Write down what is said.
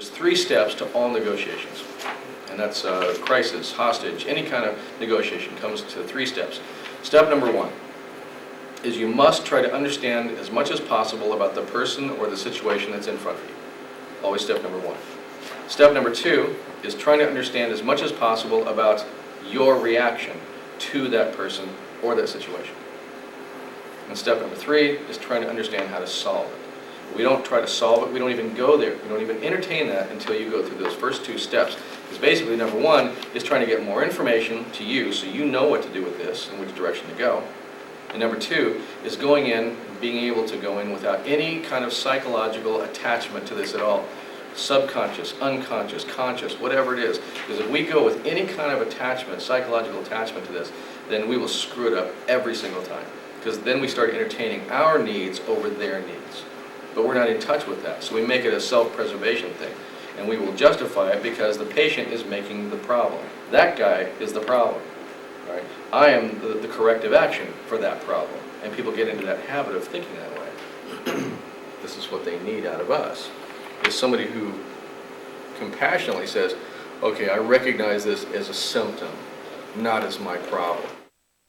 There's 3 steps to all negotiations, and that's crisis, hostage, any kind of negotiation comes to 3 steps. Step number 1 is you must try to understand as much as possible about the person or the situation that's in front of you. Always step number 1. Step number 2 is trying to understand as much as possible about your reaction to that person or that situation. And step number 3 is trying to understand how to solve it. We don't try to solve it, we don't even go there, we don't even entertain that until you go through those first 2 steps. Because basically number 1 is trying to get more information to you so you know what to do with this and which direction to go. And number 2 is going in, being able to go in without any kind of psychological attachment to this at all. Subconscious, unconscious, conscious, whatever it is. Because if we go with any kind of attachment, psychological attachment to this, then we will screw it up every single time. Because then we start entertaining our needs over their needs. But we're not in touch with that, so we make it a self-preservation thing. And we will justify it because the patient is making the problem. That guy is the problem. Right? I am the corrective action for that problem. And people get into that habit of thinking that way. This is what they need out of us. Is somebody who compassionately says, okay, I recognize this as a symptom, not as my problem.